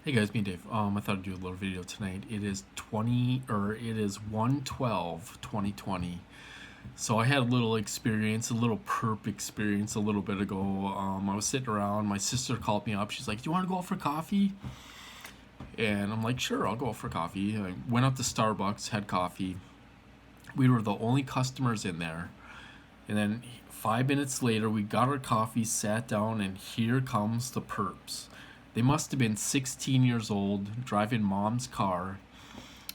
Hey guys, me Dave. I thought I'd do a little video tonight. It is 1/12/2020. So I had a little experience, a little perp experience a little bit ago. I was sitting around, my sister called me up. She's like, "Do you want to go out for coffee?" And I'm like, "Sure, I'll go out for coffee." I went up to Starbucks, had coffee. We were the only customers in there. And then 5 minutes later, we got our coffee, sat down, and here comes the perps. They must have been 16 years old, driving mom's car.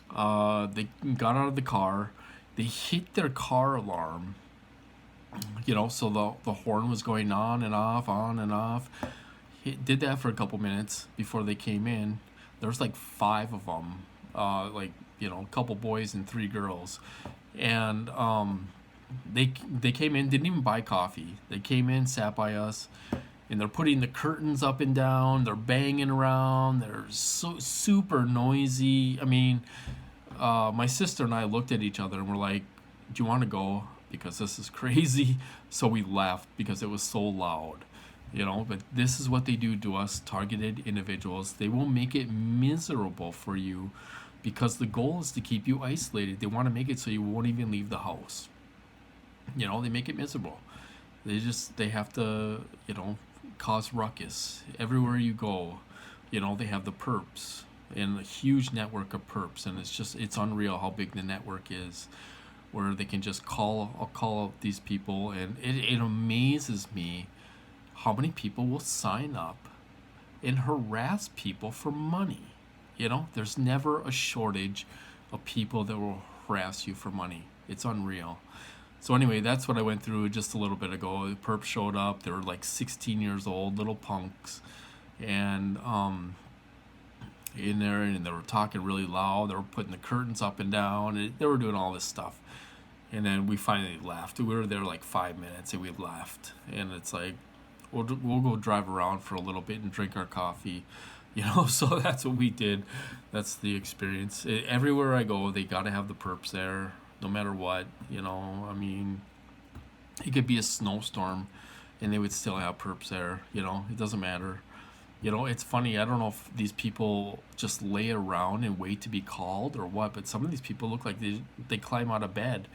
They got out of the car. They hit their car alarm, so the horn was going on and off, on and off. Did that for a couple minutes before they came in. There was like five of them, a couple boys and three girls. And they came in, didn't even buy coffee. They came in, sat by us, and they're putting the curtains up and down. They're banging around. They're so super noisy. I mean, my sister and I looked at each other and we're like, "Do you want to go? Because this is crazy." So we left because it was so loud. But this is what they do to us, targeted individuals. They will make it miserable for you because the goal is to keep you isolated. They want to make it so you won't even leave the house. They make it miserable. They have to, cause ruckus everywhere you go. They have the perps and a huge network of perps, and it's unreal how big the network is, where they can just call out these people, and it amazes me how many people will sign up and harass people for money. There's never a shortage of people that will harass you for money. It's unreal. So anyway, that's what I went through just a little bit ago. The perps showed up. They were like 16 years old, little punks, and in there, and they were talking really loud. They were putting the curtains up and down. And they were doing all this stuff. And then we finally left. We were there like 5 minutes, and we left. And it's like, we'll go drive around for a little bit and drink our coffee. So that's what we did. That's the experience. Everywhere I go, they got to have the perps there, no matter what. I mean, it could be a snowstorm and they would still have perps there. It doesn't matter. It's funny. I don't know if these people just lay around and wait to be called or what, but some of these people look like they climb out of bed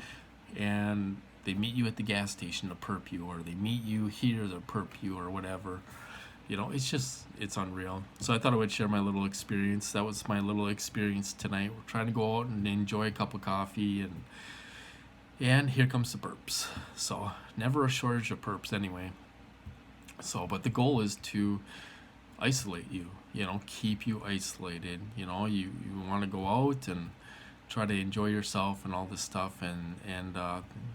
and they meet you at the gas station to perp you, or they meet you here to perp you, or whatever. It's unreal. So I thought I would share my little experience. That was my little experience tonight. We're trying to go out and enjoy a cup of coffee, and here comes the perps. So never a shortage of perps anyway. So, but the goal is to isolate you. Keep you isolated. You want to go out and try to enjoy yourself and all this stuff, and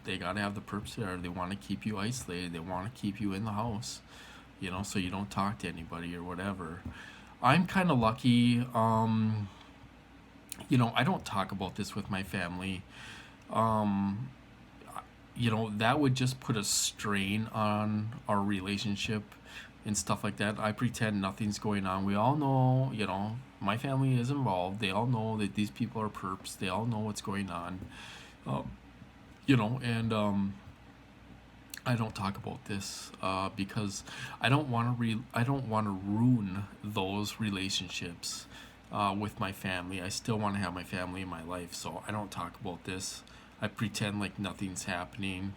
they got to have the perps there. They want to keep you isolated. They want to keep you in the house, so you don't talk to anybody or whatever. I'm kind of lucky. I don't talk about this with my family. um, that would just put a strain on our relationship and stuff like that. I pretend nothing's going on. We all know, my family is involved. They all know that these people are perps. They all know what's going on. Uh, and I don't talk about this because I don't want to ruin those relationships with my family. I still want to have my family in my life, so I don't talk about this. I pretend like nothing's happening,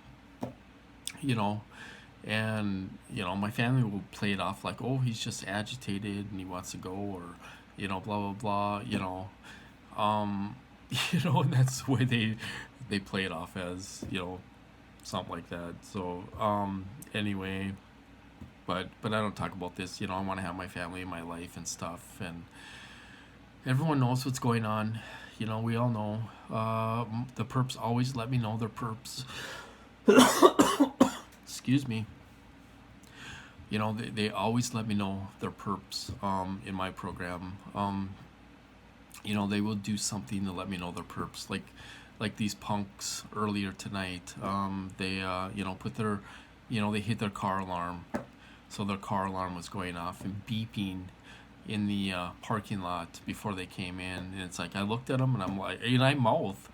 you know, and my family will play it off like, oh, he's just agitated and he wants to go, or blah blah blah, um, and that's the way they play it off as, something like that. So anyway, but I don't talk about this. I want to have my family in my life and stuff, and everyone knows what's going on. We all know. The perps always let me know they're perps. Excuse me. They always let me know they're perps in my program. They will do something to let me know they're perps. Like these punks earlier tonight. They put their, they hit their car alarm, so their car alarm was going off and beeping in the parking lot before they came in. And it's like, I looked at them and I'm like, and I mouthed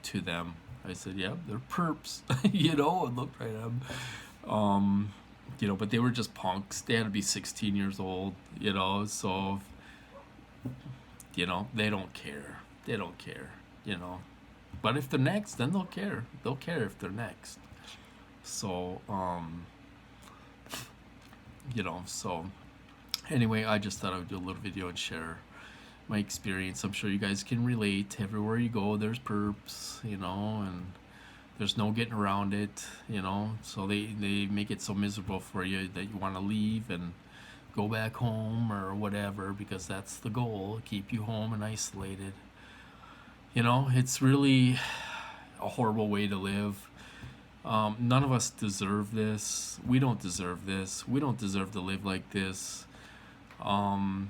to them. I said, "Yeah, they're perps." And looked right at them. you know, but they were just punks. They had to be 16 years old, you know, so, you know, they don't care. They don't care, you know. But if they're next, then they'll care. They'll care if they're next. So, you know, so anyway, I just thought I would do a little video and share my experience. I'm sure you guys can relate. Everywhere you go, there's perps, you know, and there's no getting around it, you know. So they make it so miserable for you that you want to leave and go back home or whatever, because that's the goal, keep you home and isolated. You know, it's really a horrible way to live. None of us deserve this. We don't deserve this. We don't deserve to live like this. Um,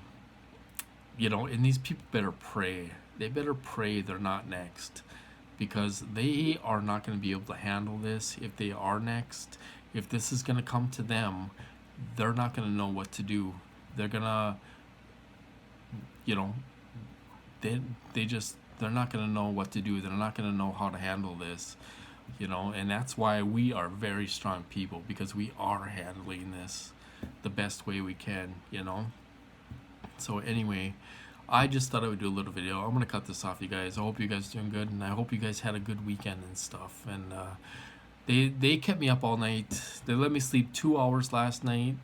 you know, and these people better pray. They better pray they're not next, because they are not going to be able to handle this if they are next. If this is going to come to them, they're not going to know what to do. They're going to, you know, they're not going to know what to do. They're not going to know how to handle this, you know. And that's why we are very strong people, because we are handling this the best way we can, you know. So anyway, I just thought I would do a little video. I'm gonna cut this off, you guys. I hope you guys are doing good, and I hope you guys had a good weekend and stuff. And they kept me up all night. They let me sleep 2 hours last night.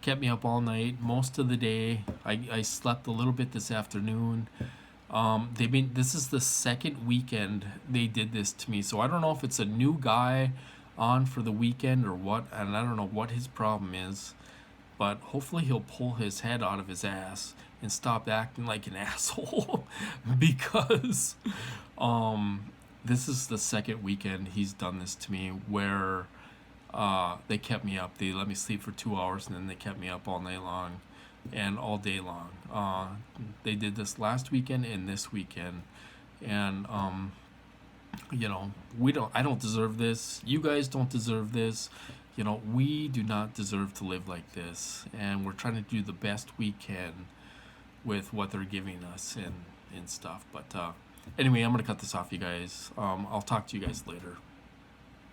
Kept me up all night, most of the day. I slept a little bit this afternoon. This is the second weekend they did this to me, so I don't know if it's a new guy on for the weekend or what, and I don't know what his problem is. But hopefully he'll pull his head out of his ass and stop acting like an asshole, because this is the second weekend he's done this to me, where they kept me up. They let me sleep for 2 hours, and then they kept me up all night long and all day long. They did this last weekend and this weekend, and you know, I don't deserve this. You guys don't deserve this. You know, we do not deserve to live like this, and we're trying to do the best we can with what they're giving us and stuff. But anyway, I'm gonna cut this off, you guys. I'll talk to you guys later.